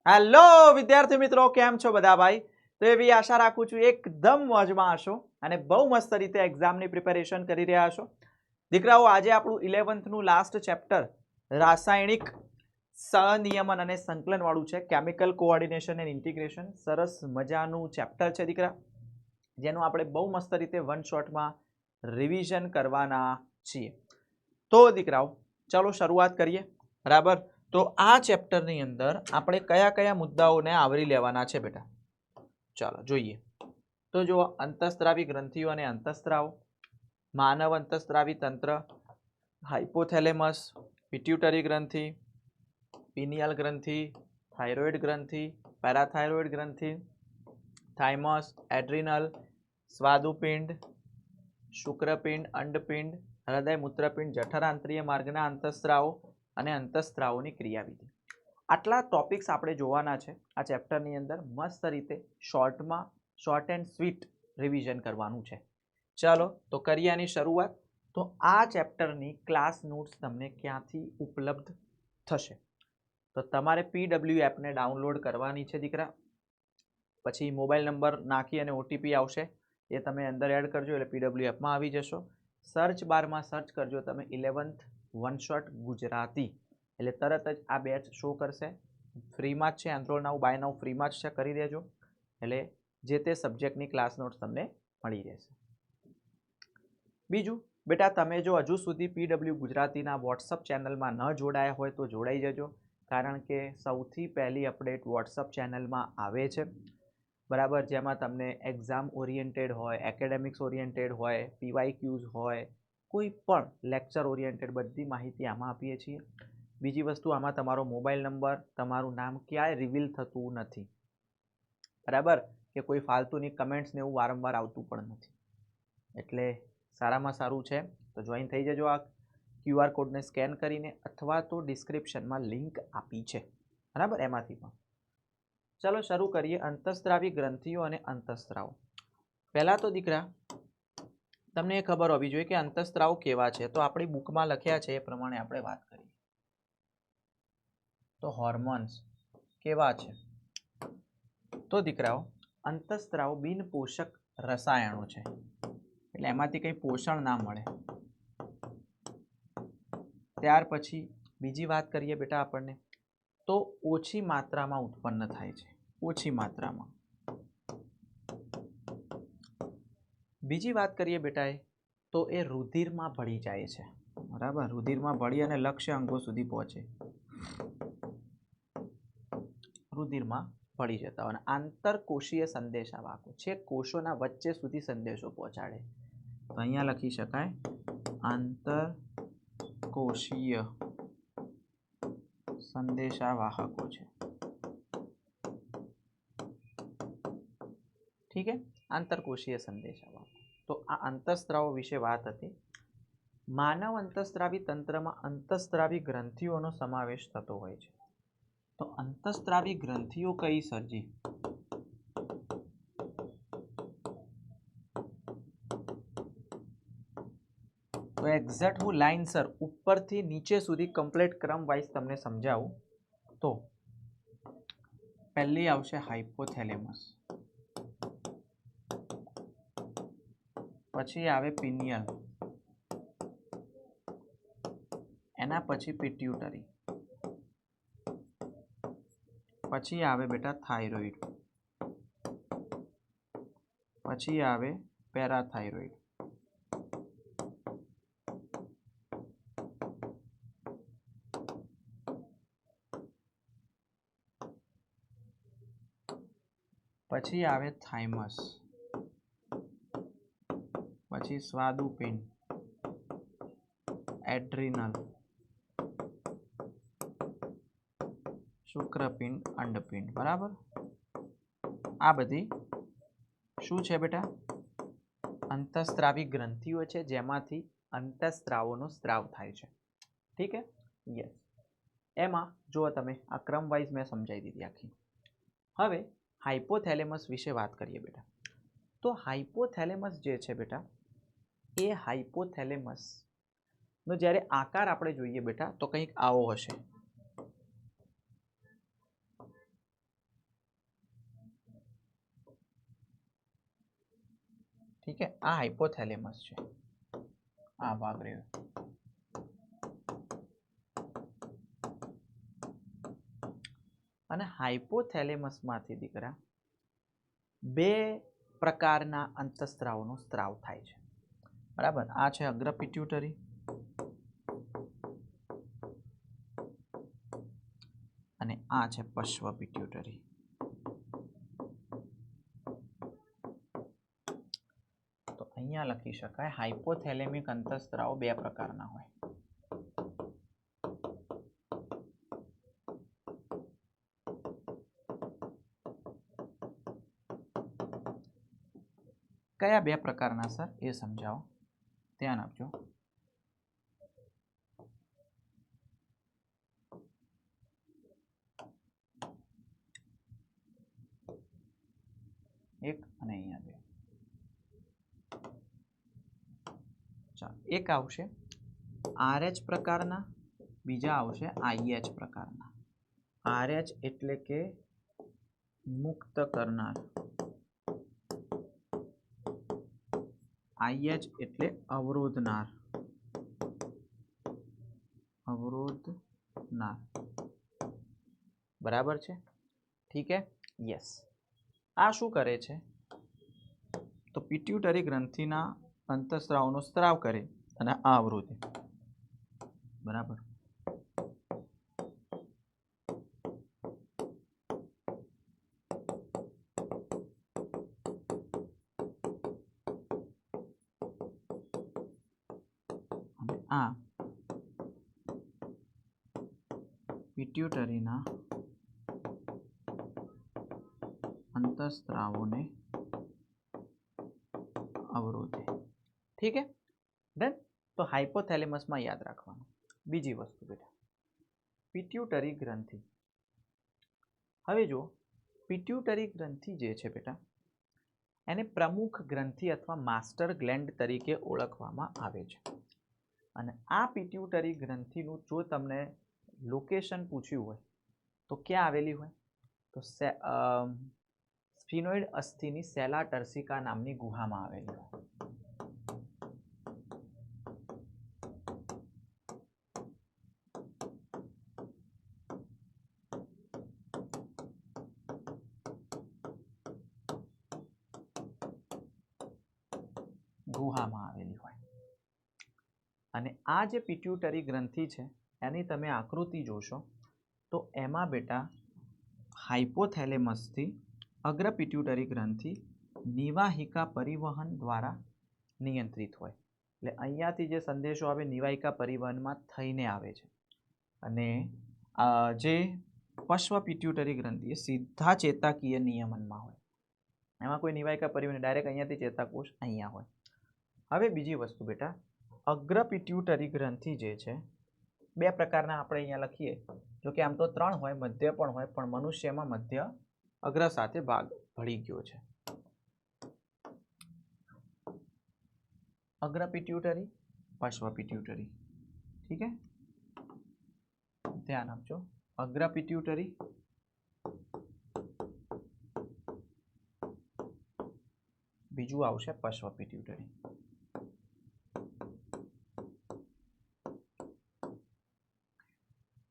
Hello વિદ્યાર્થી મિત્રો, કેમ છો બધા ભાઈ? તો એવી આશા રાખું છું એકદમ મોજમાં હશો અને બહુ મસ્ત રીતે એક્ઝામની પ્રિપેરેશન કરી રહ્યા હશો. દીકરાઓ, આજે આપણું 11th નું લાસ્ટ ચેપ્ટર રાસાયણિક સહનિયમન અને સંકલન વાળું છે, કેમિકલ કોઓર્ડિનેશન એન્ડ ઇન્ટિગ્રેશન. સરસ મજાનું ચેપ્ટર છે દીકરા, જેનું આપણે બહુ મસ્ત રીતે વન શોટમાં રિવિઝન કરવાના છીએ. તો દીકરાઓ, ચાલો શરૂઆત કરીએ. બરાબર, તો આ ચેપ્ટરની અંદર આપણે કયા કયા મુદ્દાઓને આવરી લેવાના છે બેટા, ચાલો જોઈએ. તો જુઓ, અંતઃસ્ત્રાવી ગ્રંથિઓ અને અંતઃસ્ત્રાવ, માનવ અંતઃસ્ત્રાવી તંત્ર, હાઇપોથેલેમસ, પિટ્યુટરી ગ્રંથિ, પિનિયલ ગ્રંથિ, થાઇરોઇડ ગ્રંથિ, પેરાથાઇરોઇડ ગ્રંથિ, થાઇમસ, એડ્રિનલ, સ્વાદુપિંડ, શુક્રપિંડ, અંડપિંડ, હૃદય, મૂત્રપિંડ, જઠરાંતરીય માર્ગના અંતઃસ્ત્રાવો અને અંતઃસ્ત્રાવોની ક્રિયાવિધિ. આટલા ટોપિક્સ આપણે જોવાના છે આ ચેપ્ટરની અંદર. મસ્ત રીતે શોર્ટમાં શોર્ટ એન્ડ સ્વીટ રિવિઝન કરવાનું છે. ચાલો તો કરીએ આની શરૂઆત. તો આ ચેપ્ટરની ક્લાસ નોટ્સ તમને ક્યાંથી ઉપલબ્ધ થશે? તો તમારે PW એપને ડાઉનલોડ કરવાની છે દીકરા. પછી મોબાઈલ નંબર નાખી અને OTP આવશે, એ તમે અંદર એડ કરજો એટલે PW એપમાં આવી જશો. સર્ચ બારમાં સર્ચ કરજો તમે 11th વન શોટ ગુજરાતી, એટલે તરત જ આ બેચ શો કરશે. ફ્રીમાં જ છે, એન્રોલ નાઉ બાય નાઉ ફ્રીમાં જ છે, કરી દેજો. એટલે જે તે સબ્જેક્ટની ક્લાસ નોટ્સ તમને મળી રહેશે. બીજું બેટા, તમે જો હજુ સુધી PW ગુજરાતીના વોટ્સઅપ ચેનલમાં ન જોડાયા હોય તો જોડાઈ જજો, કારણ કે સૌથી પહેલી અપડેટ વોટ્સઅપ ચેનલમાં આવે છે. બરાબર, જેમાં તમને એક્ઝામ ઓરિએન્ટેડ હોય, એકેડેમિક્સ ઓરિએન્ટેડ હોય, PYQs હોય, કોઈ પણ લેક્ચર ઓરિએન્ટેડ બધી માહિતી આમાં આપીએ છીએ. બીજી વસ્તુ, આમાં તમારો મોબાઈલ નંબર, તમારું નામ ક્યાંય રિવીલ થતું નથી. બરાબર, કે કોઈ ફાલતુની કમેન્ટ્સ ને એવું વારંવાર આવતું પણ નથી. એટલે સારામાં સારું છે, તો જોઈન થઈ જજો આ QR કોડને સ્કેન કરીને, અથવા તો ડિસ્ક્રિપ્શનમાં લિંક આપી છે, બરાબર, એમાંથી પણ. ચાલો શરૂ કરીએ. અંતઃસ્ત્રાવી ગ્રંથિઓ અને અંતઃસ્ત્રાવ. પહેલા તો દીકરા તમને એ ખબર હોવી જોઈએ કે અંતઃસ્ત્રાવ કેવા છે. તો આપણી બુકમાં લખ્યા છે એ પ્રમાણે આપણે વાત કરીએ. તો હોર્મોન્સ કેવા છે? તો દીકરાઓ, અંતઃસ્ત્રાવ બિન પોષક રસાયણો છે, એટલે એમાંથી કંઈ પોષણ ના મળે. ત્યાર પછી બીજી વાત કરીએ બેટા આપણને, તો ઓછી માત્રામાં ઉત્પન્ન થાય છે, ઓછી માત્રામાં. બીજી વાત કરીએ બેટા તો એ રુધિરમાં ભળી જાય છે. બરાબર, રુધિરમાં ભળી અને લક્ષ્ય અંગો સુધી પહોંચે, રુધિરમાં ભળી જતા હોય. આંતરકોષીય સંદેશાવાહકો છે, કોષોના વચ્ચે સુધી સંદેશો પહોંચાડે. તો અહીંયા લખી શકાય આંતરકોષીય સંદેશાવાહકો છે. ઠીક છે, આંતરકોષીય સંદેશાવાહકો. તો આ અંતઃસ્ત્રાવો વિશે વાત હતી. માનવ અંતઃસ્ત્રાવી તંત્રમાં અંતઃસ્ત્રાવી ગ્રંથિઓનો સમાવેશ થતો હોય છે. તો અંતઃસ્ત્રાવી ગ્રંથિઓ કઈ સર્જી? તો એક્ઝેક્ટ હું લાઇનસર ઉપરથી નીચે સુધી કમ્પ્લીટ ક્રમ વાઇઝ તમને સમજાવું. તો પહેલી આવશે હાઇપોથેલેમસ, પછી આવે પિનિયલ, એના પછી પિટ્યુટરી, પછી આવે બેટા થાઇરોઇડ, પછી આવે પેરાથાઇરોઇડ, પછી આવે થાઇમસ, પછી સ્વાદુપિંડ, એડ્રિનલ, શુક્રપિંડ, અંડપિંડ. બરાબર, આ બધી શું છે બેટા? અંતઃસ્ત્રાવી ગ્રંથિઓ છે, જેમાંથી અંતઃસ્ત્રાવોનો સ્ત્રાવ થાય છે. ઠીક છે, યસ. એમાં જુઓ તમે, આ ક્રમ વાઇઝ મેં સમજાવી દીધી આખી. હવે હાઇપોથેલેમસ વિશે વાત કરીએ બેટા. તો હાઇપોથેલેમસ જે છે બેટા, એ હાઇપોથેલેમસનો જ્યારે આકાર આપણે જોઈએ બેટા, તો કંઈક આવો હશે. ઠીક છે, આ હાઇપોથેલેમસ છે, આ ભાગ રહ્યો. અને હાઇપોથેલેમસમાંથી દીકરા બે પ્રકારના અંતઃસ્ત્રાવનો સ્ત્રાવ થાય છે. બરાબર, આ છે અગ્ર પિટ્યુટરી અને આ છે પશ્વ પિટ્યુટરી. તો અહીંયા લખી શકાય હાઇપોથેલેમિક અંતઃસ્ત્રાવ બે પ્રકારના હોય. કયા બે પ્રકારના સર એ સમજાવો, ધ્યાન આપજો. એક અને અહીંયા બે. ચાલો, એક આવશે RH પ્રકારના, બીજા આવશે IH પ્રકારના. RH એટલે કે મુક્ત કરનાર, IH એટલે અવરોધનાર. બરાબર છે, ઠીક હે, યસ. આ શું કરે છે તો પિટ્યુટરી ગ્રંથિના અંતઃસ્ત્રાવનો સ્ત્રાવ કરે અને આ અવરોધે. બરાબર, આ પિટ્યુટરીના અંતઃસ્ત્રાવોને અવરોધે. ઠીક હે, ડન. તો હાઇપોથેલેમસમાં યાદ રાખવાનું. બીજી વસ્તુ બેટા, પિટ્યુટરી ગ્રંથિ. હવે જો પિટ્યુટરી ગ્રંથિ જે છે બેટા, એને પ્રમુખ ગ્રંથિ અથવા માસ્ટર ગ્લેન્ડ તરીકે ઓળખવામાં આવે છે. અને આ પિટ્યુટરી ગ્રંથિનું જો તમને લોકેશન પૂછ્યું હોય તો ક્યાં આવેલી હોય, તો સ્ફિનોઇડ અસ્થિની સેલા ટર્સિકા નામની ગુહામાં આવેલી હોય. ગુહામાં આવેલી હોય. અને આ જે પિટ્યુટરી ગ્રંથિ છે એની તમે આકૃતિ જોશો તો એમાં બેટા હાઇપોથેલેમસથી અગ્ર પિટ્યુટરી ગ્રંથિ નિવાહિકા પરિવહન દ્વારા નિયંત્રિત હોય. એટલે અહીંયાથી જે સંદેશો આવે નિવાહિકા પરિવહનમાં થઈને આવે છે. અને જે પશ્વ પિટ્યુટરી ગ્રંથિ એ સીધા ચેતાકીય નિયમનમાં હોય, એમાં કોઈ નિવાહિકા પરિવહન, ડાયરેક્ટ અહીંયાથી ચેતાકોષ અહીંયા હોય. હવે બીજી વસ્તુ બેટા, અગ્ર પિટ્યુટરી ગ્રંથિ જે છે બે પ્રકારના આપણે અહીંયા લખીએ, જો કે આમ તો ત્રણ હોય, મધ્ય પણ હોય, પણ મનુષ્યમાં મધ્ય અગ્ર સાથે ભાગ ભળી ગયો છે. અગ્ર પિટ્યુટરી, પશ્વ પિટ્યુટરી. ઠીક હે, ધ્યાન આપજો. અગ્ર પિટ્યુટરી, બીજું આવશે પશ્વ પિટ્યુટરી.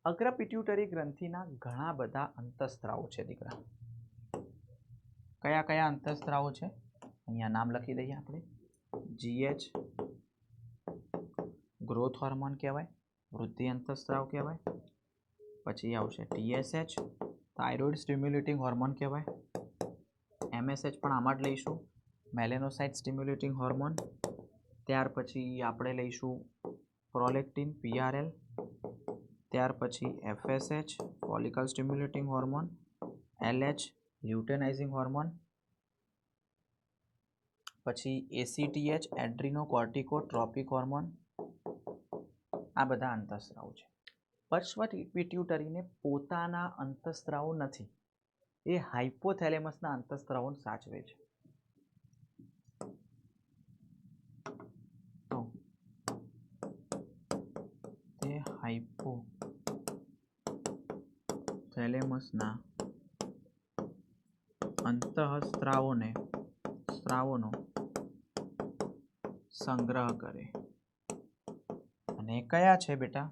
અગ્ર પિટ્યુટરી ગ્રંથિના ઘણા બધા અંતઃસ્ત્રાવો છે દીકરા. કયા કયા અંતઃસ્ત્રાવો છે અહીંયા નામ લખી દઈએ આપણે. GH ગ્રોથ હોર્મોન કહેવાય, વૃદ્ધિ અંતઃસ્ત્રાવ કહેવાય. પછી આવશે TSH થાઇરોઇડ સ્ટિમ્યુલેટિંગ હોર્મોન કહેવાય. MSH પણ આમાં જ લઈશું, મેલેનોસાઇટ સ્ટિમ્યુલેટિંગ હોર્મોન. ત્યાર પછી આપણે લઈશું પ્રોલેક્ટિન PRL. ત્યાર પછી FSH follicle stimulating hormone, LH luteinising hormone. પછી ACTH એડ્રીનોકોર્ટિકોટ્રોપિક હોર્મોન. આ બધા અંતઃસ્ત્રાવો છે. પશ્વ પિટ્યુટરીને પોતાના અંતઃસ્ત્રાવો નથી, એ હાઇપોથેલેમસના અંતઃસ્ત્રાવોને સાચવે છે. તો તે હાઇપોથેલેમસના અંતઃસ્ત્રાવોનો સંગ્રહ કરે. અને કયા છે બેટા?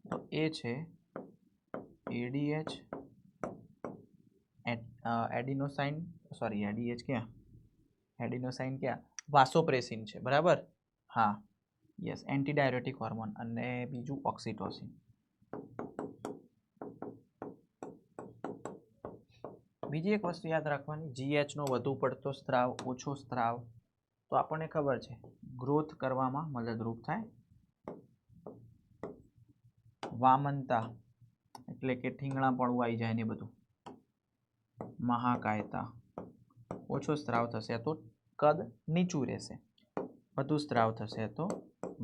તો એ છે એડીએચ, એડિનોસાઇન, સોરી એડીએચ ક્યાં, એડિનોસાઇન ક્યાં, વાસોપ્રેસિન છે, બરાબર. હા યસ, એન્ટી ડાયરેટિક હોર્મોન. અને બીજું ઓક્સિટોસિન. બીજી એક વસ્તુ યાદ રાખવાની, જીએચ નો વધુ પડતો સ્ત્રાવ, ઓછો સ્ત્રાવ, તો આપણને ખબર છે ગ્રોથ કરવામાં મદદરૂપ થાય. વામનતા એટલે કે ઠીંગણા પણ આવી જાય ને બધું. મહાકાયતા, ઓછો સ્ત્રાવ થશે તો કદ નીચું રહેશે, વધુ સ્ત્રાવ થશે તો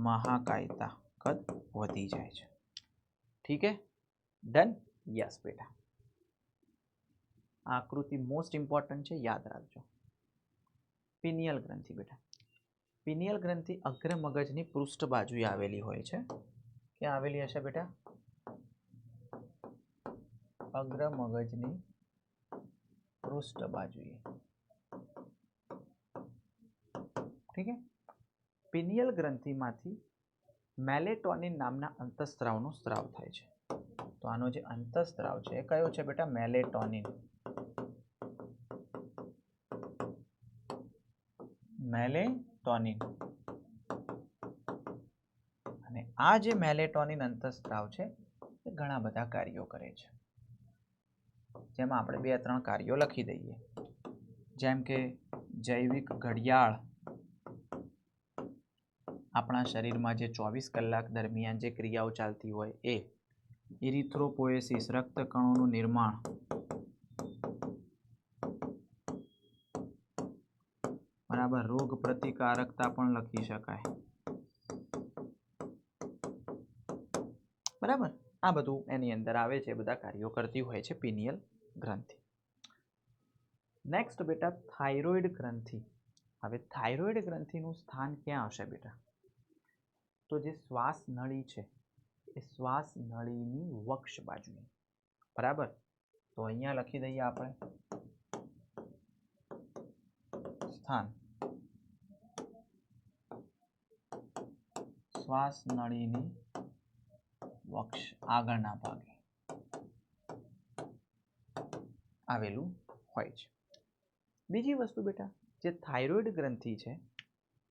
મહાકાયતા, કદ વધી જાય છે. ઠીક હે, ડન. યસ બેટા, આકૃતિ મોસ્ટ ઇમ્પોર્ટન્ટ છે, યાદ રાખજો. પિનિયલ ગ્રંથિ બેટા, પિનિયલ ગ્રંથિ અગ્ર મગજની પૃષ્ઠ બાજુએ આવેલી હોય છે. ક્યાં આવેલી હશે બેટા? અગ્ર મગજની પૃષ્ઠ બાજુએ. ઠીક છે. પિનિયલ ગ્રંથિમાંથી મેલેટોનિન નામના અંતઃસ્ત્રાવનો સ્ત્રાવ થાય છે. તો આનો જે અંતઃસ્ત્રાવ છે એ કયો છે બેટા? મેલેટોનિન. મેલેટોનિન. અને આ જે મેલેટોનિન અંતઃસ્ત્રાવ છે એ ઘણા બધા કાર્યો કરે છે, જેમાં આપણે 2-3 કાર્યો લખી દઈએ. જેમ કે જૈવિક ઘડિયાળ આપણા શરીરમાં જે 24 કલાક દરમિયાન જે ક્રિયાઓ ચાલતી હોય એ. ઇરિથ્રોપોએસિસ, રક્તકણોનું નિર્માણ. બરાબર, રોગ પ્રતિકારકતા પણ લખી શકાય. બરાબર, આ બધું એની અંદર આવે છે, બધા કાર્યો કરતી હોય છે પિનિયલ ગ્રંથિ. નેક્સ્ટ બેટા થાઇરોઇડ ગ્રંથિ. હવે થાઇરોઇડ ગ્રંથિનું સ્થાન ક્યાં હશે બેટા? તો જે શ્વાસ નળી છે એ શ્વાસ નળીની વક્ષ બાજુએ. બરાબર, તો અહીંયા લખી દઈએ આપણે સ્થાન શ્વાસ નળીની વક્ષ, આગળના ભાગે આવેલું હોય છે. બીજી વસ્તુ બેટા, જે થાઇરોઇડ ગ્રંથિ છે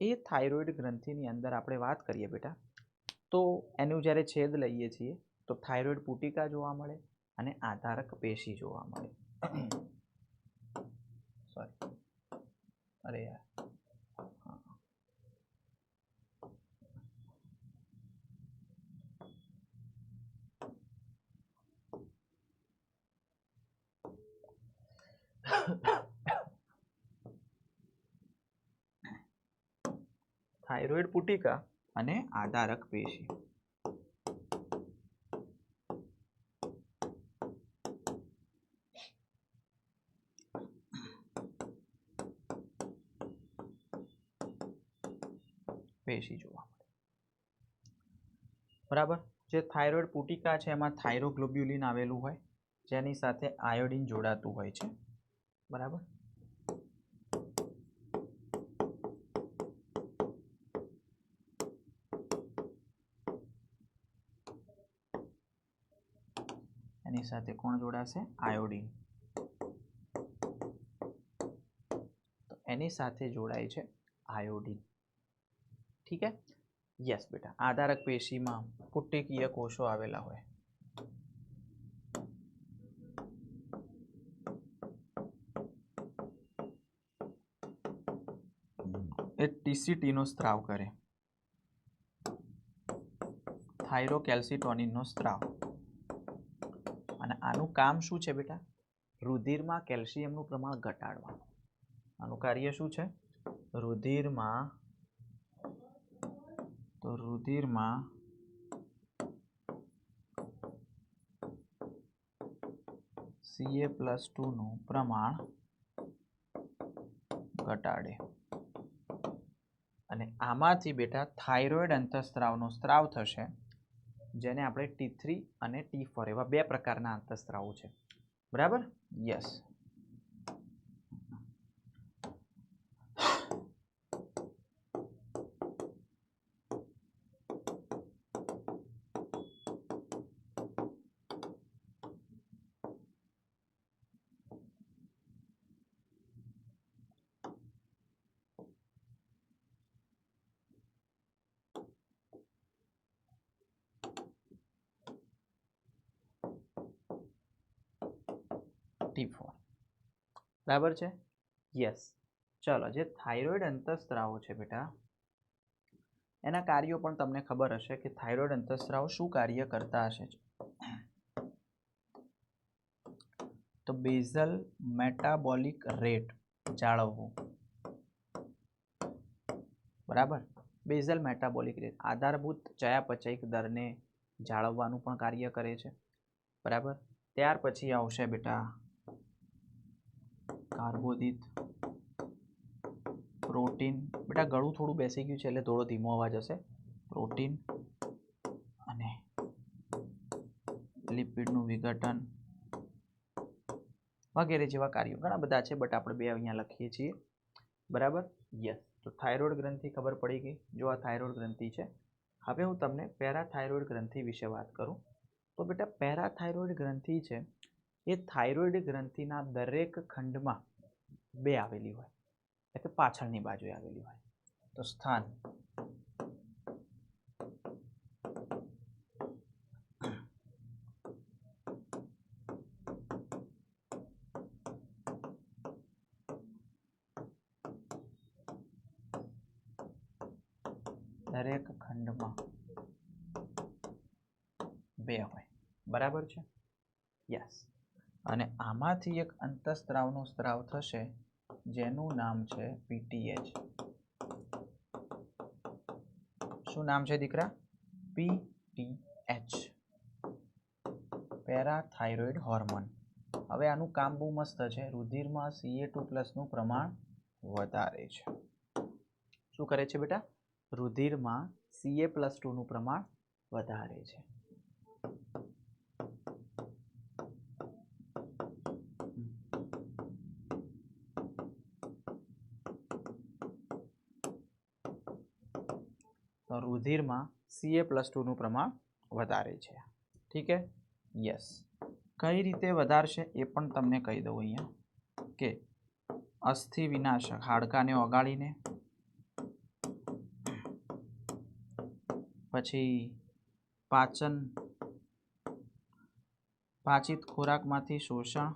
એ થાઇરોઇડ ગ્રંથિની અંદર આપણે વાત કરીએ બેટા, તો એનું જ્યારે છેદ લઈએ છીએ તો થાઇરોઇડ પુટિકા જોવા મળે અને આધારક પેશી જોવા મળે. સોરી, અરે યાર, થાઇરોઇડ પુટિકા અને આધારક પેશી. પેશી જોવા મળે. બરાબર, જે થાઇરોઇડ પુટિકા છે એમાં થાઇરોગ્લોબ્યુલિન આવેલું હોય, જેની સાથે આયોડિન જોડાતું હોય છે. બરાબર, એની સાથે કોણ જોડાશે? આયોડિન. તો એની સાથે જોડાય છે આયોડિન. ઠીક હે. યસ બેટા, આધારક પેશીમાં પુટિકીય કોષો આવેલા હોય. એ ટીસીટી નો સ્ત્રાવ કરે, થાઇરોકેલ્સિટોનિનનો સ્ત્રાવ. અને આનું કામ શું છે બેટા? રુધિરમાં કેલ્શિયમનું પ્રમાણ ઘટાડવાનું. આનું કાર્ય શું છે? રુધિરમાં Ca+2 નું પ્રમાણ ઘટાડે. અને આમાંથી બેટા થાઇરોઇડ અંતઃસ્ત્રાવનો સ્ત્રાવ થશે, જેને આપણે T3 અને T4 એવા 2 પ્રકારના અંતઃસ્ત્રાવો છે. બરાબર, યસ. 44 બરાબર છે. યસ. ચલો, જે થાઇરોઇડ અંતઃસ્ત્રાવો છે બેટા, એના કાર્યો પણ તમને ખબર હશે કે થાઇરોઇડ અંતઃસ્ત્રાવો શું કાર્ય કરતા હશે. તો બેઝલ મેટાબોલિક રેટ જાળવવું, બરાબર. બેઝલ મેટાબોલિક રેટ આધારભૂત ચયાપચયિક દરને જાળવવાનું પણ કાર્ય કરે છે, બરાબર. ત્યાર પછી આવશે બેટા કાર્બોદિત, પ્રોટીન. બેટા ગળું થોડું બેસી ગયું છે એટલે થોડો ધીમો અવાજ હશે. પ્રોટીન અને લિપિડનું વિઘટન વગેરે જેવા કાર્યો ઘણા બધા છે, બટ આપણે બે અહીંયા લખીએ છીએ, બરાબર. યસ. તો થાઇરોઇડ ગ્રંથિ ખબર પડી ગઈ. જો આ થાઇરોઇડ ગ્રંથિ છે. હવે હું તમને પેરાથાઇરોઇડ ગ્રંથિ વિશે વાત કરું. તો બેટા પેરાથાઇરોઇડ ગ્રંથિ છે એ થાઇરોઇડ ગ્રંથિના દરેક ખંડમાં બે આવેલી હોય, એટલે કે પાછળની બાજુએ આવેલી હોય. તો સ્થાન દરેક ખંડમાં બે હોય, બરાબર છે. યસ. અને આમાંથી એક અંતઃસ્ત્રાવનો સ્ત્રાવ થશે જેનું નામ છે પીટીએચ. શું નામ છે દીકરા? પીટીએચ, પેરાથાઇરોઇડ હોર્મોન. હવે આનું કામ બહુ મસ્ત છે. રુધિરમાં Ca2+ નું પ્રમાણ વધારે છે. શું કરે છે બેટા? રુધિરમાં Ca+2 નું પ્રમાણ વધારે છે. તો રુધિરમાં Ca+2 નું પ્રમાણ વધારે છે. ઠીક છે. યસ. કઈ રીતે વધારશે એ પણ તમને કહી દઉં અહીંયા કે અસ્થિ વિનાશક હાડકાને ઓગાળીને, પછી પાચિત ખોરાકમાંથી શોષણ,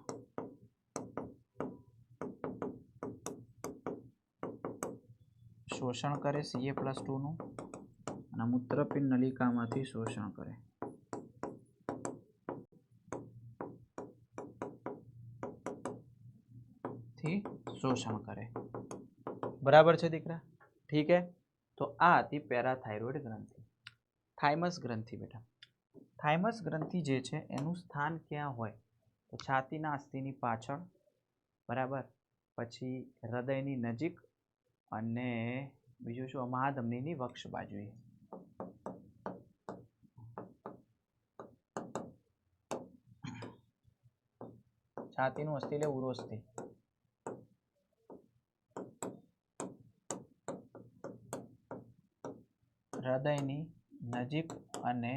કરે Ca+2 નું, અને મૂત્રપિંડ નલિકામાંથી શોષણ કરે. બરાબર છે દીકરા? ઠીક હે. તો આ હતી પેરાથાઇરોઇડ ગ્રંથિ. થાઇમસ ગ્રંથિ બેટા, થાઇમસ ગ્રંથિ જે છે એનું સ્થાન ક્યાં હોય? તો છાતીના અસ્થિની પાછળ, બરાબર. પછી હૃદયની નજીક અને બીજું શું? મહાધમનીની વક્ષ બાજુએ. છાતીનું અસ્થિ એટલે ઉરોસ્થિ. હૃદયની નજીક અને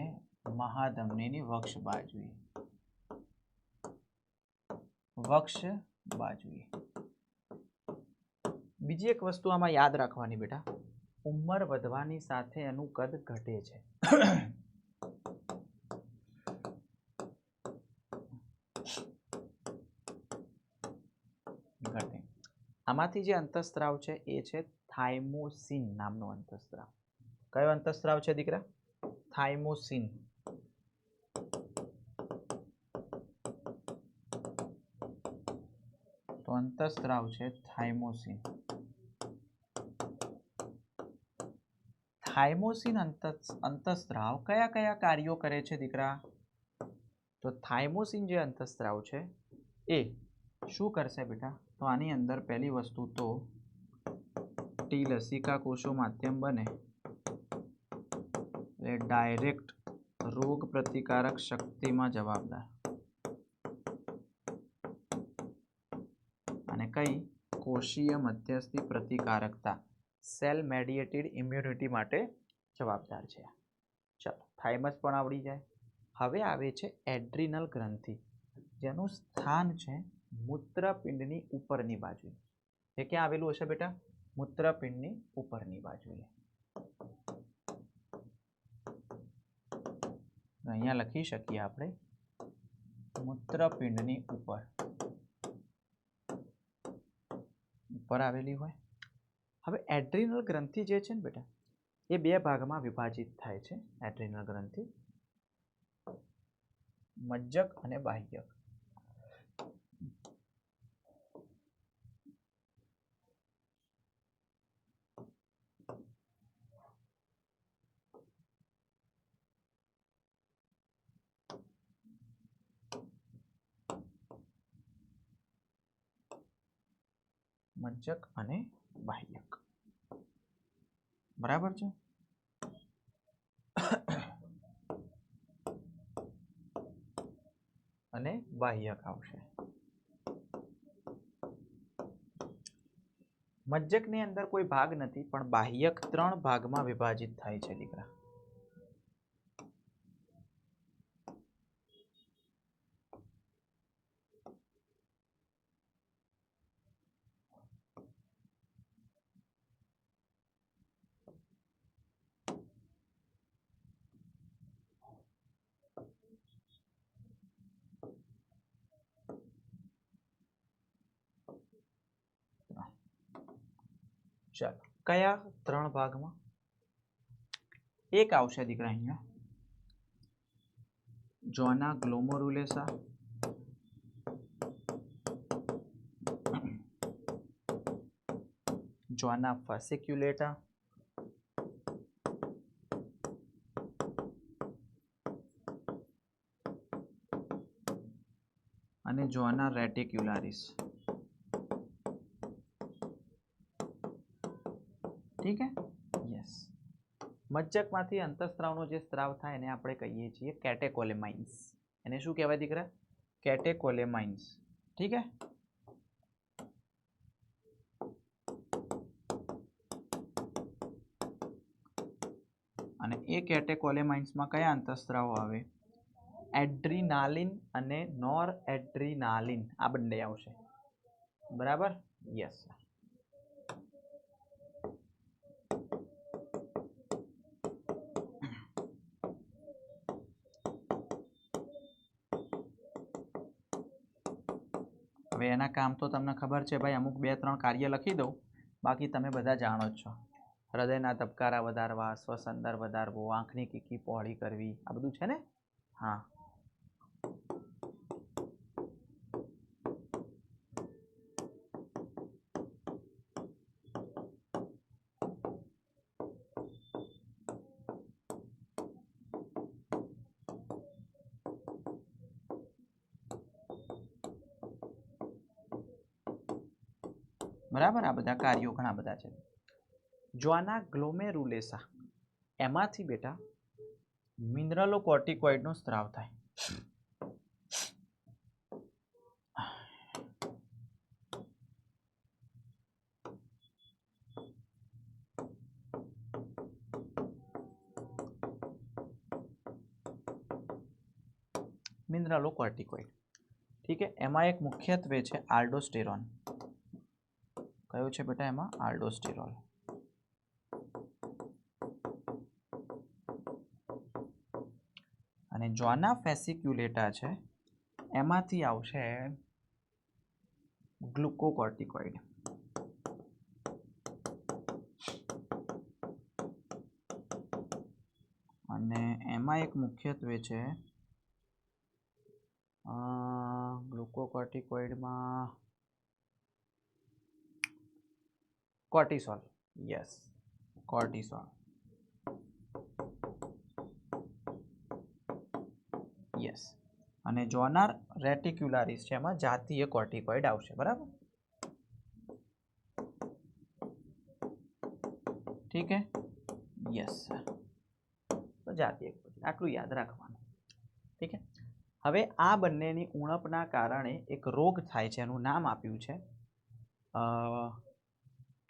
મહાધમનીની વક્ષ બાજુએ. બીજી એક વસ્તુ આમાં યાદ રાખવાની બેટા, ઉંમર વધવાની સાથે એનું કદ ઘટે છે. આમાંથી જે અંતઃસ્ત્રાવ છે એ છે થાઇમોસિન નામનો અંતઃસ્ત્રાવ. કયો અંતઃસ્ત્રાવ છે દીકરા? થાઇમોસિન. તો અંતઃસ્ત્રાવ છે થાઇમોસિન. થાઇમોસિન અંતઃસ્ત્રાવ કયા કયા કાર્યો કરે છે દીકરા? તો થાઇમોસિન જે અંતઃસ્ત્રાવ છે એ શું કરશે બેટા? તો આની અંદર પહેલી વસ્તુ તો ટી લસિકા કોષો માધ્યમ બને એટલે ડાયરેક્ટ રોગ પ્રતિકારક શક્તિમાં જવાબદાર. અને કઈ? કોષીય મધ્યસ્થી પ્રતિકારકતા, સેલ મેડિએટેડ ઇમ્યુનિટી માટે જવાબદાર છે. ચલો, થાઇમસ પણ આવડી જાય. હવે આવે છે એડ્રિનલ ગ્રંથિ, જેનું સ્થાન છે મૂત્રપિંડની ઉપરની બાજુએ. એ ક્યાં આવેલું હશે બેટા? મૂત્રપિંડની ઉપરની બાજુએ. અહીંયા લખી શકીએ આપણે મૂત્રપિંડની ઉપર. ઉપર આવેલી હોય. હવે એડ્રિનલ ગ્રંથિ જે છે ને બેટા એ બે ભાગમાં વિભાજિત થાય છે. એડ્રિનલ ગ્રંથિ મજ્જક અને બાહ્યક. મજ્જક અને બાહ્યક. બરાબર છે. અને બાહ્યક આવશે. મજ્જકની અંદર કોઈ ભાગ નથી પણ બાહ્યક 3 ભાગમાં વિભાજિત થાય છે દીકરા. ચાલો કયા 3 ભાગમાં? એક આવશે દીકરા અહીંયા જોના ગ્લોમેરુલેસા, જોના ફાસિક્યુલેટા અને જોના રેટિક્યુલારિસ. ઠીક હે? યસ. મજ્જકમાંથી અંતઃસ્ત્રાવનો જે સ્ત્રાવ થાય એને આપણે કહીએ છીએ કેટેકોલેમાઇન્સ. એને શું કહેવાય દીકરા? કેટેકોલેમાઇન્સ. ઠીક હે? અને એ કેટેકોલેમાઇન્સમાં કયા અંતઃસ્ત્રાવો આવે? એડ્રીનાલિન અને નોર એડ્રીનાલિન આ બંને આવશે. બરાબર? યસ. હવે એના કામ તો તમને ખબર છે ભાઈ. અમુક 2-3 કાર્ય લખી દઉં, બાકી તમે બધા જાણો જ છો. હૃદયના ધબકારા વધારવા, શ્વસન દર વધારવો, આંખની કીકી પહોળી કરવી, આ બધું છે ને? હા. બરાબર. આ બધા કાર્યો ઘણા બધા છે. જોના ગ્લોમેરુલેસા એમાંથી બેટા મિનરલોકોર્ટિકોઇડનો સ્ત્રાવ થાય. મિનરલોકોર્ટિકોઇડ. ઠીક છે. એમાં એક મુખ્યત્વે છે આલ્ડોસ્ટેરોન. કયો છે બેટા એમાં? આલ્ડોસ્ટેરોલ. અને જોના ફેસિક્યુલેટા છે એમાંથી આવશે ગ્લુકોકોર્ટિકોઇડ. અને એમાં એક મુખ્યત્વે છે ગ્લુકોકોર્ટિકોઇડમાં કોર્ટિસોલ. Yes, cortisol. યસ. અને જોનાર રેટિક્યુલારિસ છે એમાં જાતીય કોર્ટિકોઇડ આવશે. બરાબર? ઠીક હે? Yes sir. તો જાતીય આટલું યાદ રાખવાનું. ઠીક હે? હવે આ બંનેની ઉણપના કારણે એક રોગ થાય છે, એનું નામ આપ્યું છે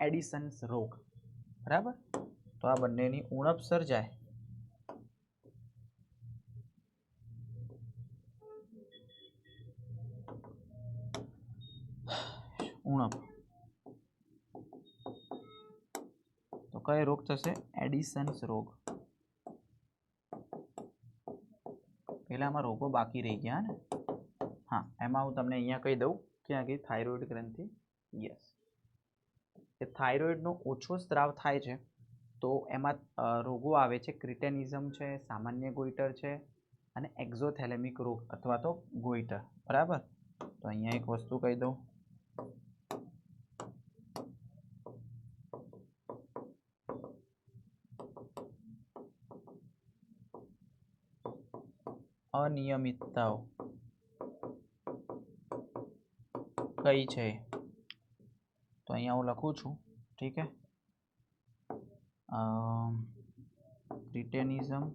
એડિસન્સ રોગ. બરાબર? તો આ બંનેની ઉણપ સર્જાય ઉણપ તો કયો રોગ થશે? એડિસન્સ રોગ. પેલામાં રોગો બાકી રહી ગયા ને? હા, એમાં હું તમને અહીંયા કહી દઉં કે આગળ થાઇરોઇડ ગ્રંથિ. યસ. કે થાઇરોઇડનો ઓછો સ્ત્રાવ થાય છે તો એમાં રોગો આવે છે, ક્રિટેનિઝમ છે, સામાન્ય ગોઈટર છે અને એક્ઝોથેલેમિક રોગ અથવા તો ગોઈટર. બરાબર. તો અહીંયા એક વસ્તુ કહી દઉં, અનિયમિતતાઓ કઈ છે તો અહીંયા હું લખું છું. ઠીક છે. ક્રિટેનિઝમ,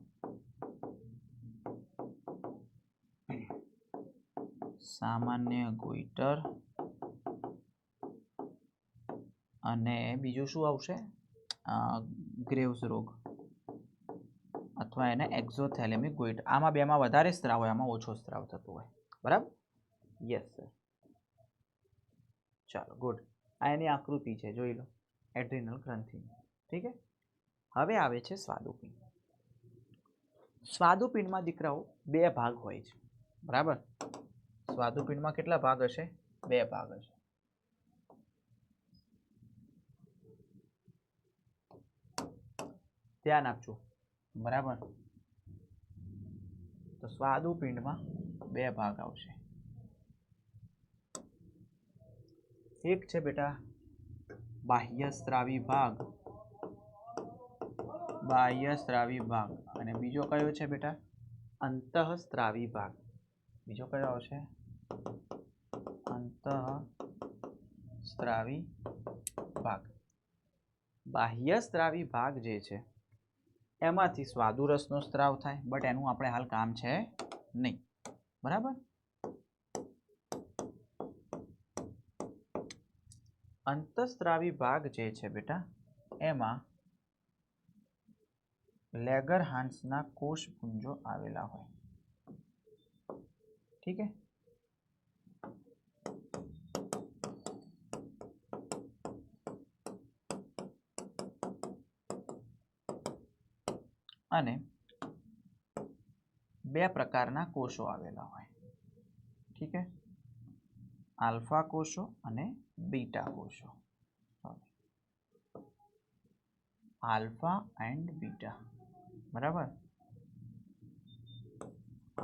સામાન્ય ગોઈટર અને બીજું શું આવશે? ગ્રેવ્સ રોગ અથવા એને એક્ઝોથેલેમિક ગોઈટર. આમાં બેમાં વધારે સ્ત્રાવ હોય, આમાં ઓછો સ્ત્રાવ થતો હોય. બરાબર. Yes sir. ચાલો ગુડ. આ એની આકૃતિ છે, જોઈ લો એડ્રિનલ ગ્રંથિની. ઠીક છે. હવે આવે છે સ્વાદુપિંડ. સ્વાદુપિંડમાં દીકરાઓ બે ભાગ હોય છે. બરાબર. સ્વાદુપિંડમાં કેટલા ભાગ હશે? બે ભાગ હશે. ધ્યાન આપજો. બરાબર. તો સ્વાદુપિંડમાં બે ભાગ આવશે. એક છે બેટા બાહ્ય સ્ત્રાવી ભાગ, બાહ્ય સ્ત્રાવી ભાગ, અને બીજો કયો છે બેટા? અંતઃસ્ત્રાવી ભાગ. બીજો કયો આવશે? અંતઃસ્ત્રાવી ભાગ. બાહ્ય સ્ત્રાવી ભાગ જે છે એમાંથી સ્વાદુરસનો સ્ત્રાવ થાય, બટ એનું આપણે હાલ કામ છે નહીં. બરાબર. અંતઃસ્ત્રાવી ભાગ જે છે બેટા એમાં લેગરહાન્સના કોષપુંજો આવેલા હોય. ઠીક છે. અને બે પ્રકારના કોષો આવેલા હોય. ઠીક છે. આલ્ફા કોષો અને બીટા કોષો. Alpha and beta. બરાબર.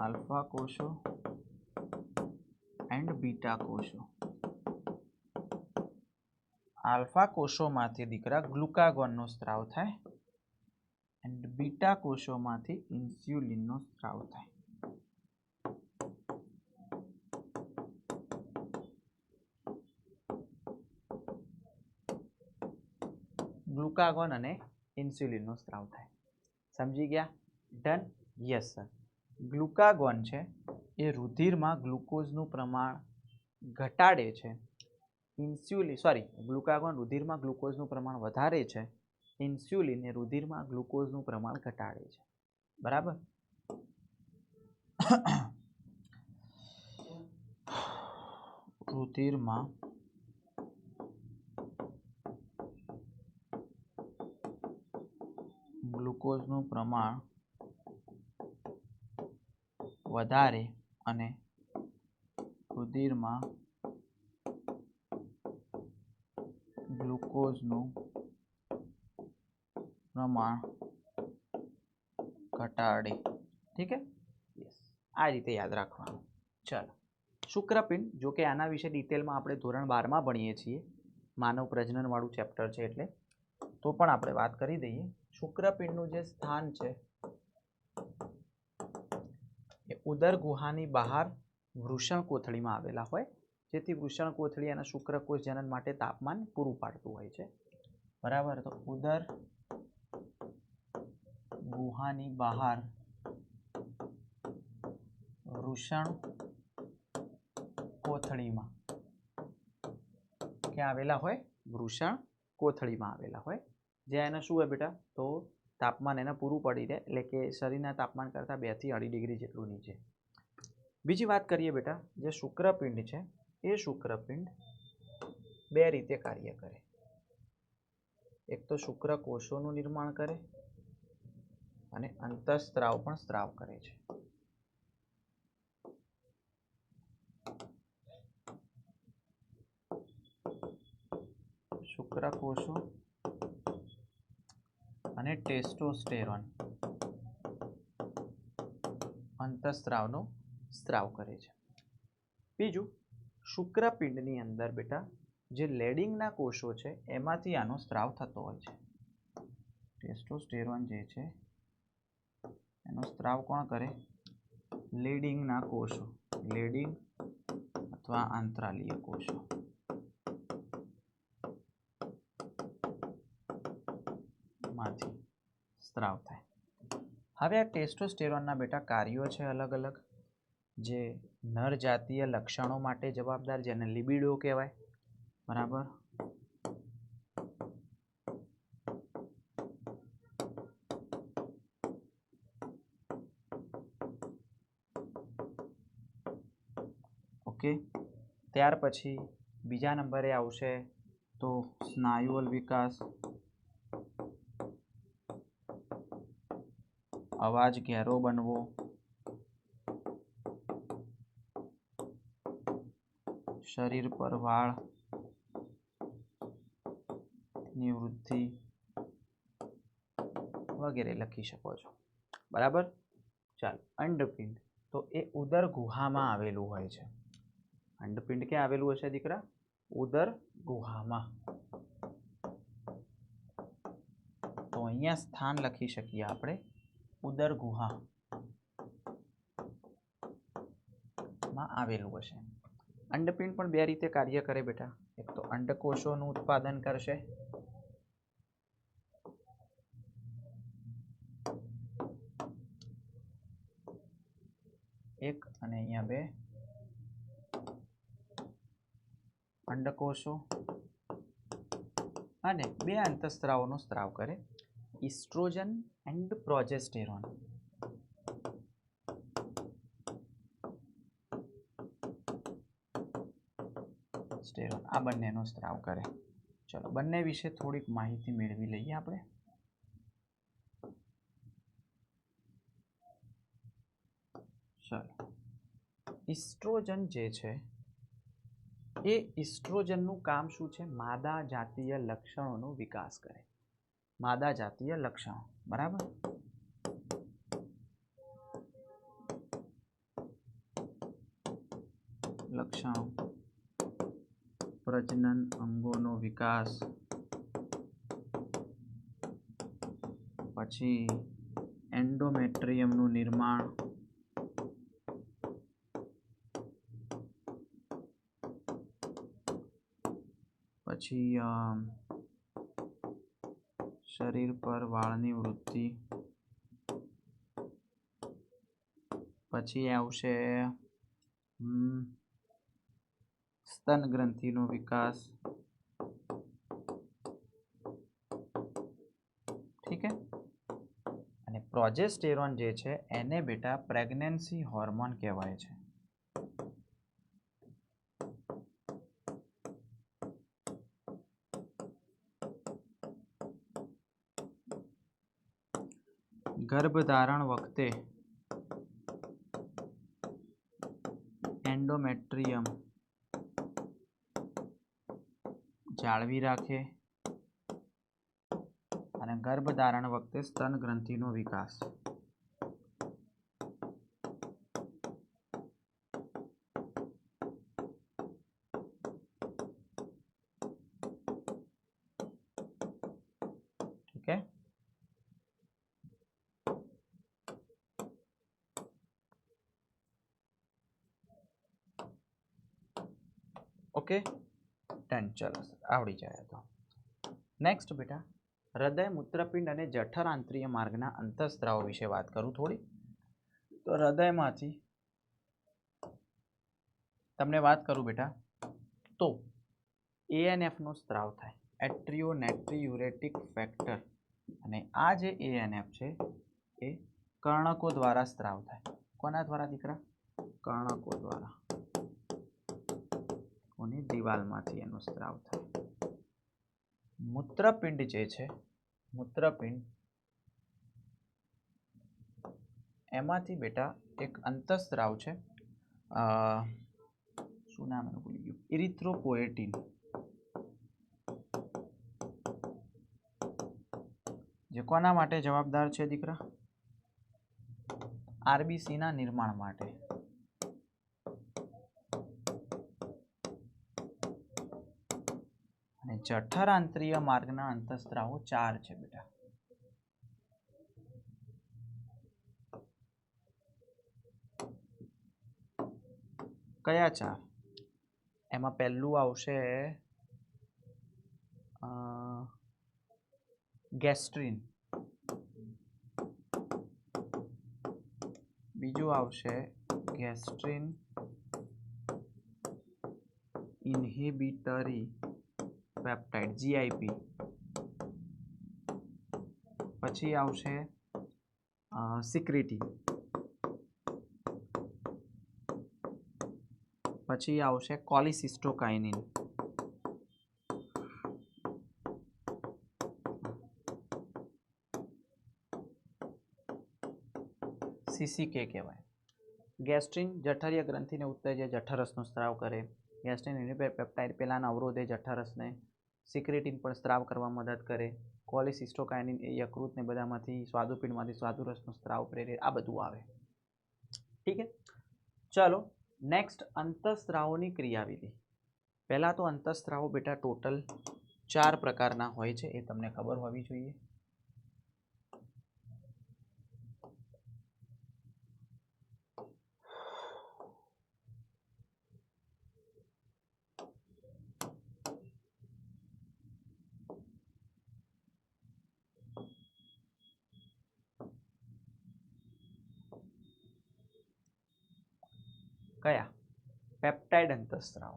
આલ્ફા કોષો એન્ડ બીટા કોષો. આલ્ફા કોષોમાંથી દીકરા ગ્લુકાગોનનો સ્ત્રાવ થાય એન્ડ બીટા કોષોમાંથી ઇન્સ્યુલિનનો સ્ત્રાવ થાય. ગ્લુકાગોન અને ઇન્સ્યુલિનનો સ્ત્રાવ થાય. સમજી ગયા? ડન? Yes sir. ગ્લુકાગોન છે એ રુધિરમાં ગ્લુકોઝનું પ્રમાણ ઘટાડે છે. ગ્લુકાગોન રુધિરમાં ગ્લુકોઝનું પ્રમાણ વધારે છે. ઇન્સ્યુલિન એ રુધિરમાં ગ્લુકોઝનું પ્રમાણ ઘટાડે છે. બરાબર. રુધિરમાં ગ્લુકોઝનું પ્રમાણ વધારે અને રુધિરમાં ગ્લુકોઝનું પ્રમાણ ઘટાડે. ઠીક છે. યસ. આ રીતે યાદ રાખવાનું. ચાલો. શુક્રપિંડ, જો કે આના વિશે ડિટેલમાં આપણે ધોરણ 12માં ભણીએ છીએ, માનવ પ્રજનન વાળું ચેપ્ટર છે એટલે, તો પણ આપણે વાત કરી દઈએ. શુક્રપિંડનું જે સ્થાન છે એ ઉદર ગુહાની બહાર વૃષણ કોથળીમાં આવેલા હોય, જેથી વૃષણ કોથળી અને શુક્રકોષ જનન માટે તાપમાન પૂરું પાડતું હોય છે. બરાબર. તો ઉદર ગુહાની બહાર વૃષણ કોથળીમાં ક્યાં આવેલા હોય? વૃષણ કોથળીમાં આવેલા હોય. જે એને શું હોય બેટા? તો તાપમાન એને પૂરું પડી રહે, એટલે કે શરીરના તાપમાન કરતાં 2 થી 2.5 ડિગ્રી જેટલું નીચે. બીજી વાત કરીએ બેટા, જે શુક્રપિંડ છે એ શુક્રપિંડ બે રીતે કાર્ય કરે. એક તો શુક્રકોષોનું નિર્માણ કરે અને અંતઃસ્ત્રાવ પણ સ્ત્રાવ કરે છે. શુક્રકોષો અને ટેસ્ટોસ્ટેરોન અંતઃસ્ત્રાવનો સ્ત્રાવ કરે છે. બીજું, શુક્રપિંડની અંદર બેટા જે લેડિંગના કોષો છે એમાંથી આનો સ્ત્રાવ થતો હોય છે. ટેસ્ટોસ્ટેરોન જે છે એનો સ્ત્રાવ કોણ કરે? લેડિંગના કોષો, લેડિંગ અથવા આંતરાલીય કોષો. માંથી સ્ત્રાવ થાય. હવે આ ટેસ્ટોસ્ટેરોનના બેટા કાર્યો છે અલગ અલગ, જે નર જાતીય લક્ષણો માટે જવાબદાર, જેને લિબિડો કહેવાય. બરાબર. ઓકે, ત્યાર પછી બીજા નંબરે આવશે તો સ્નાયુઅલ વિકાસ, અવાજ ઘેરો બનવો, શરીર પર વાળ ની વૃદ્ધિ વગેરે લખી શકો છો. બરાબર. ચાલો, અંડપિંડ તો એ ઉદર ગુહામાં આવેલું હોય છે. અંડપિંડ ક્યાં આવેલું હશે દીકરા? ઉદર ગુહામાં. તો અહીંયા સ્થાન લખી શકીએ આપણે, ઉદર ગુહા માં આવેલું હશે. અંડપિંડ પણ બે રીતે કાર્ય કરે બેટા. એક તો અંડકોષોનું ઉત્પાદન કરશે, એક અને અહીંયા બે અંડકોષો, અને બે અંતઃસ્ત્રાવોનો સ્ત્રાવ કરે, ઇસ્ટ્રોજન એન્ડ પ્રોજેસ્ટેરોન. આ બંનેનો સ્ત્રાવ કરે. ચલો, બંને વિશે થોડીક માહિતી મેળવી લઈએ આપણે. ચલો, ઇસ્ટ્રોજન જે છે એ ઇસ્ટ્રોજનનું કામ શું છે? માદા જાતીય લક્ષણોનો વિકાસ કરે. માદા જાતીય લક્ષણો. બરાબર. લક્ષણો, પ્રજનન અંગોનો વિકાસ, પછી એન્ડોમેટ્રિયમનું નિર્માણ, પછી શરીર પર વાળની વૃદ્ધિ, પછી આવશે સ્તન ગ્રંથિનો વિકાસ. ઠીક હે. અને પ્રોજેસ્ટેરોન જે છે એને બેટા પ્રેગ્નન્સી હોર્મોન કહેવાય છે. ગર્ભધારણ વખતે એન્ડોમેટ્રિયમ જાળવી રાખે અને ગર્ભધારણ વખતે સ્તન ગ્રંથિનો વિકાસ. ઠીક હે. Okay, done. ચલો, આવડી જાય તો નેક્સ્ટ બેટા, હૃદય, મૂત્રપિંડ અને જઠર આંતરીય માર્ગના અંતઃસ્ત્રાવો વિશે વાત કરું થોડી. તો હૃદયમાંથી તમને વાત કરું બેટા, તો ANF નો સ્ત્રાવ થાય, એટ્રિયો નેટ્રીયુરેટિક ફેક્ટર. અને આ જે ANF છે એ કર્ણકો દ્વારા સ્ત્રાવ થાય. કોના દ્વારા દીકરા? કર્ણકો દ્વારા. કોની? દિવાલમાંથી એનો સ્ત્રાવ થાય. મૂત્રપિંડ જે છે, મૂત્રપિંડ એમાંથી બેટા એક અંતઃસ્ત્રાવ છે, શું નામ એનું ભૂલી ગયું, ઇરિથ્રોપોએટિન. જે કોના માટે જવાબદાર છે દીકરા? આરબીસી ના નિર્માણ માટે. અને જઠરાંતરીય માર્ગના અંતઃસ્ત્રાવો 4 છે બેટા. કયા 4? એમાં પહેલું આવશે ગેસ્ટ્રીન, બીજું આવશે ગેસ્ટ્રીન ઇન્હિબિટરી પેપ્ટાઇડ GIP, પછી આવશે સિક્રેટિન, પછી આવશે કોલિસિસ્ટોકાઇનિન, CCK કહેવાય. ગેસ્ટ્રીન જઠરીય ગ્રંથિને ઉત્તેજે, જઠરસનો સ્ત્રાવ કરે. ગેસ્ટ્રીન ઇન્હિબિટર પેપ્ટાઇડ પેલાના અવરોધે જઠરસને. સિક્રેટિન પણ સ્ત્રાવ કરવા મદદ કરે. કોલિસિસ્ટોકાઇનિન એ યકૃત ને બધામાંથી સ્વાદુપિંડમાંથી સ્વાદુરસનો સ્ત્રાવ પ્રેરે. આ બધું આવે. ઠીક છે, ચલો નેક્સ્ટ અંતઃસ્ત્રાવોની ક્રિયાવિધિ. પહેલા તો અંતઃસ્ત્રાવો બેટા ટોટલ 4 પ્રકારના હોય છે, એ તમને ખબર હોવી જોઈએ. કયા? પેપ્ટાઇડ અંતઃસ્ત્રાવ.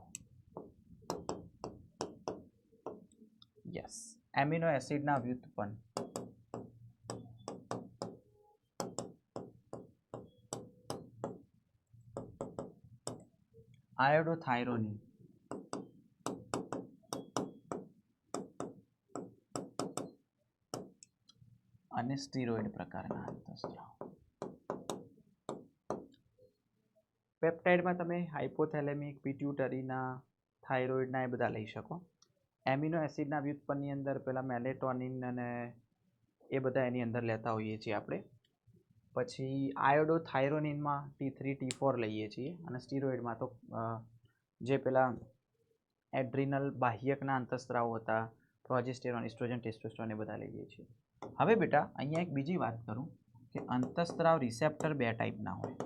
યસ, એમિનો એસિડના વ્યુત્પન્ન. આયોડોથાયરોનિન, અને સ્ટીરોઇડ પ્રકારના અંતઃસ્ત્રાવ. પેપ્ટાઇડમાં તમે હાઇપોથેલેમિક, પિટ્યુટરીના, થાઇરોઇડના એ બધા લઈ શકો. એમિનો એસિડના વ્યુત્પન્નની અંદર પેલા મેલેટોનિન અને એ બધા એની અંદર લેતા હોઈએ છીએ આપણે. પછી આયોડોથાયરોનિનમાં T3 T4 લઈએ છીએ, અને સ્ટીરોઇડમાં તો જે પેલા એડ્રિનલ બાહ્યકના અંતઃસ્ત્રાવો હતા, પ્રોજેસ્ટેરોન, ઇસ્ટ્રોજન, ટેસ્ટોસ્ટેરોન એ બધા લઈએ છીએ. હવે બેટા અહીંયા એક બીજી વાત કરું કે અંતઃસ્ત્રાવ રિસેપ્ટર 2 ટાઈપના હોય.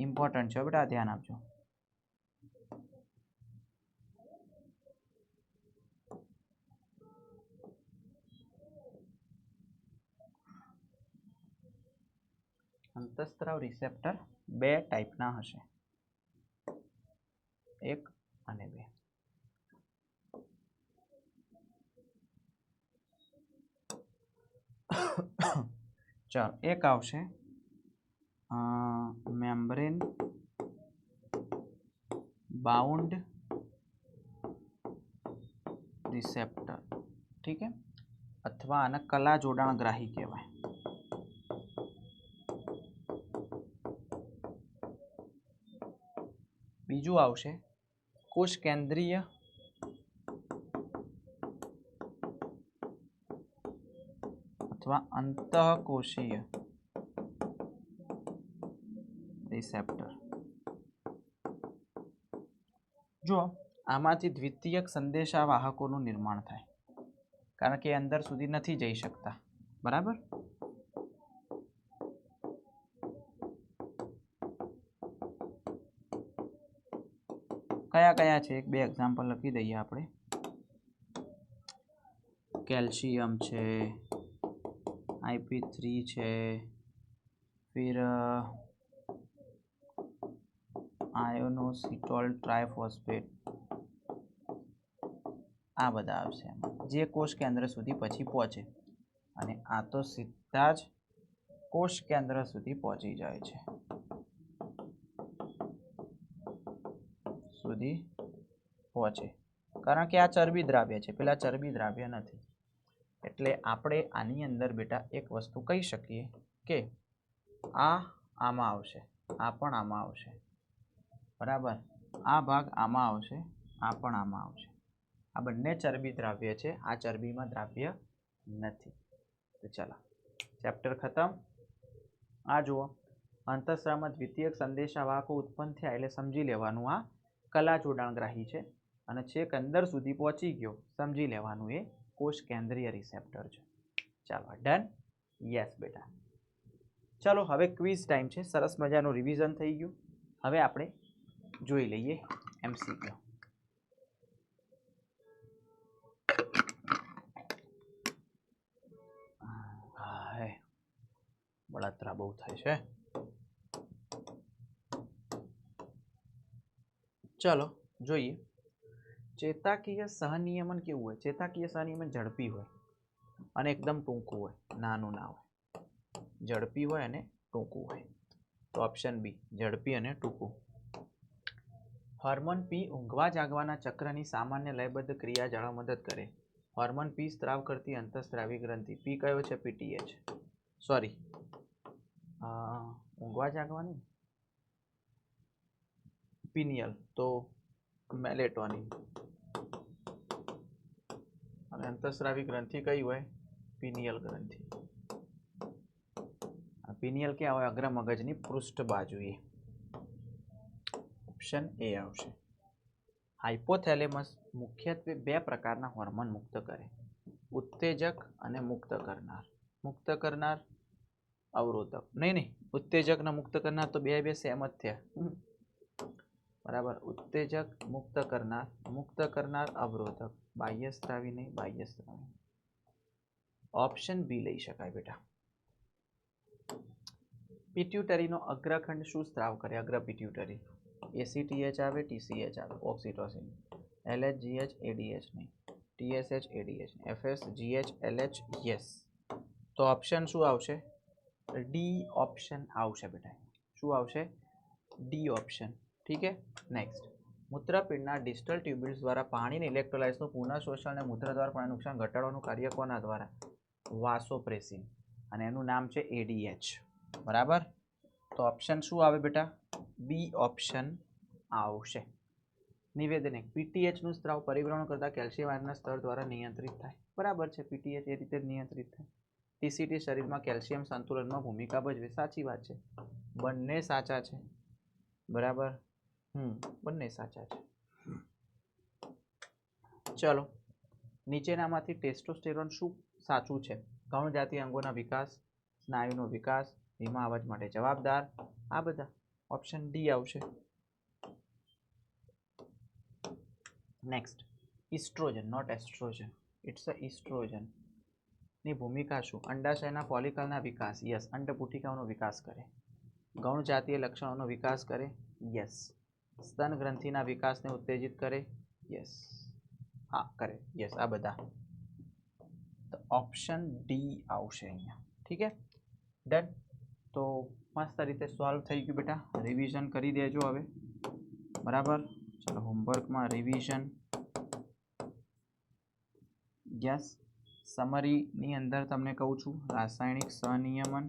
ઇમ્પોર્ટન્ટ છે બેટા, ધ્યાન આપજો. અંતઃસ્ત્રાવ રિસેપ્ટર 2 ટાઈપના હશે, 1 અને 2. ચાલો, એક આવશે મેમ્બ્રેન બાઉન્ડ રિસેપ્ટર. ઠીક છે, અથવા આને કલા જોડાણગ્રાહી કહેવાય. બીજું આવશે કોષ કેન્દ્રીય અથવા અંતઃકોશીય રિસેપ્ટર. જો આમાંથી દ્વિતીયક સંદેશા વાહકોનું નિર્માણ થાય, કારણ કે અંદર સુધી નથી જઈ શકતા. બરાબર? કયા કયા છે? 1-2 એક્ઝામ્પલ લખી દઈએ આપણે. કેલ્શિયમ છે, IP3 છે, फिर આયોનોસિટોલ ટ્રાયફોસ્ફેટ, આ બધા આવશે જે કોષ કેન્દ્ર સુધી પછી પહોંચે. અને આ તો સીધા જ કોષ કેન્દ્ર સુધી પહોંચી જાય છે, કારણ કે આ ચરબી દ્રાવ્ય છે, પેલા ચરબી દ્રાવ્ય નથી. એટલે આપણે આની અંદર બેટા એક વસ્તુ કહી શકીએ કે આ આમાં આવશે, આ પણ આમાં આવશે. બરાબર? આ ભાગ આમાં આવશે, આ પણ આમાં આવશે. આ બંને ચરબી દ્રાવ્ય છે, આ ચરબીમાં દ્રાવ્ય નથી. તો ચાલો ચેપ્ટર ખતમ. આ જુઓ, અંતઃસ્ત્રાવમાં દ્વિતીયક સંદેશાવાહકો ઉત્પન્ન થયા એટલે સમજી લેવાનું આ કલા જોડાણગ્રાહી છે અને છેક અંદર સુધી પહોંચી ગયો સમજી લેવાનું એ કોષ કેન્દ્રીય રિસેપ્ટર છે. ચાલો ડન. યસ બેટા. ચાલો હવે ક્વિઝ ટાઈમ છે. સરસ મજાનું રિવિઝન થઈ ગયું. હવે આપણે જોઈ લઈએ MCQ. બળતરા બહુ થાય છે. ચલો જોઈએ. ચેતાકીય સહનિયમન કેવું હોય? ચેતાકીય સહનિયમન ઝડપી હોય અને એકદમ ટૂંકું હોય, નાનું ના હોય. ઝડપી હોય અને ટૂંકું હોય. તો ઓપ્શન બી, ઝડપી અને ટૂંકું. હોર્મોન પી ઊંઘવા જાગવાના ચક્રની સામાન્ય લયબદ્ધ ક્રિયા જાળવવા મદદ કરે. હોર્મોન પી સ્ત્રાવ કરતી અંતઃસ્ત્રાવી ગ્રંથિ. પી કયો છે? PTH. સોરી, ઊંઘવા જાગવાની પિનિયલ, તો મેલેટોનિન. અને અંતઃસ્રાવી ગ્રંથિ કઈ હોય? પિનિયલ ગ્રંથિ. પિનિયલ ક્યાં હોય? અગ્ર મગજની પૃષ્ઠ બાજુએ. ઓપ્શન એ આવશે. હાઇપોથેલેમસ મુખ્યત્વે બે પ્રકારના હોર્મોન મુક્ત કરે, ઉત્તેજક અને મુક્ત કરનાર. મુક્ત કરનાર, અવરોધક. નહીં, ઉત્તેજક ને મુક્ત કરનાર તો બે સેમ જ થયા. બરાબર. ઉત્તેજક, મુક્ત કરનાર અવરોધક. બાહ્યસ્ત્રાવી નહીં, બાહ્યસ્ત્રાવી. ઓપ્શન બી લઈ શકાય બેટા. પિટ્યુટરીનો અગ્રખંડ શું સ્ત્રાવ કરે? અગ્ર પિટ્યુટરી. ACTH આવે, TCH આવે, ઓક્સિટોસિન. LH, GH, ADH નહીં, TSH, ADH, FS, GH, LH. Yes. તો ઓપ્શન શું આવશે? ડી ઓપ્શન આવશે બેટા. શું આવશે? D option. ઠીક છે. નેક્સ્ટ. મૂત્રપિંડના ડિસ્ટલ ટ્યુબ્યુલ્સ દ્વારા પાણીની ઇલેક્ટ્રોલાઇટ્સનું પુનઃશોષણ અને મૂત્ર દ્વારા પાણી નુકસાન ઘટાડવાનું કાર્ય કોના દ્વારા? વાસોપ્રેસિન. અને એનું નામ છે ADH. બરાબર. તો ઓપ્શન શું આવે બેટા? બી ઓપ્શન આવશે. નિવેદન એક. PTH નું સ્ત્રાવ પરિભ્રમણ કરતા કેલ્શિયમ આયનના સ્તર દ્વારા નિયંત્રિત થાય. બરાબર છે. PTH એ રીતે નિયંત્રિત થાય. TCT શરીરમાં કેલ્શિયમ સંતુલનમાં ભૂમિકા ભજવે. સાચી વાત છે. બંને સાચા છે. બરાબર. બંને સાચા છે. ચલો, નીચેનામાંથી ટેસ્ટોસ્ટેરોન શું સાચું છે? ગૌણ જાતીય અંગોના વિકાસ, સ્નાયુનો વિકાસ, ધીમા અવાજ માટે જવાબદાર. આ બધા. ઓપ્શન ડી આવશે. Next. Estrogen, not estrogen, it's a estrogen ની ભૂમિકા શું? અંડાશયના ફોલિકલના વિકાસ. યસ. અંડપુટિકાઓનો વિકાસ કરે. ગૌણ જાતીય લક્ષણોનો વિકાસ કરે. યસ. સ્તન ગ્રંથિના વિકાસને ઉત્તેજિત કરે. યસ. હા કરે. યસ. આ બધા. તો ઓપ્શન ડી આવશે અહીંયા. ઠીક છે. ડન. તો મસ્ત રીતે સોલ્વ થઈ ગયું બેટા. રિવિઝન કરી દેજો હવે. બરાબર. ચલો હોમવર્કમાં રિવિઝન. યસ. સમરીની અંદર તમને કહું છું, રાસાયણિક સહનિયમન,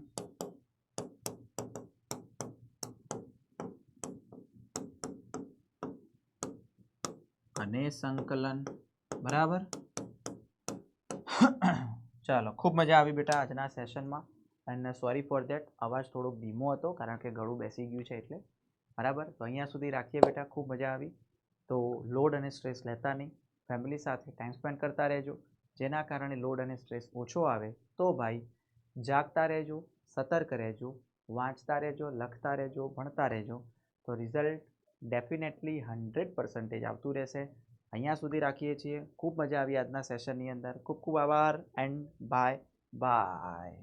અને સંકલન. બરાબર. ચાલો, ખૂબ મજા આવી બેટા આજના સેશનમાં. એન્ડ સોરી ફોર ધેટ, અવાજ થોડોક ધીમો હતો કારણ કે ગળું બેસી ગયું છે એટલે. બરાબર. તો અહીંયા સુધી રાખીએ બેટા. ખૂબ મજા આવી. તો લોડ અને સ્ટ્રેસ લેતા નહીં. ફેમિલી સાથે ટાઈમ સ્પેન્ડ કરતા રહેજો. જેના કારણે લોડ અને સ્ટ્રેસ ઓછો આવે તો ભાઈ જાગતા રહેજો, સતર્ક રહેજો, વાંચતા રહેજો, લખતા રહેજો, ભણતા રહેજો. તો રિઝલ્ટ ડેફિનેટલી 100% આવતું રહેશે. અહીંયા સુધી રાખીએ છીએ. ખૂબ મજા આવી આજના સેશનની અંદર. ખૂબ ખૂબ આભાર એન્ડ બાય બાય.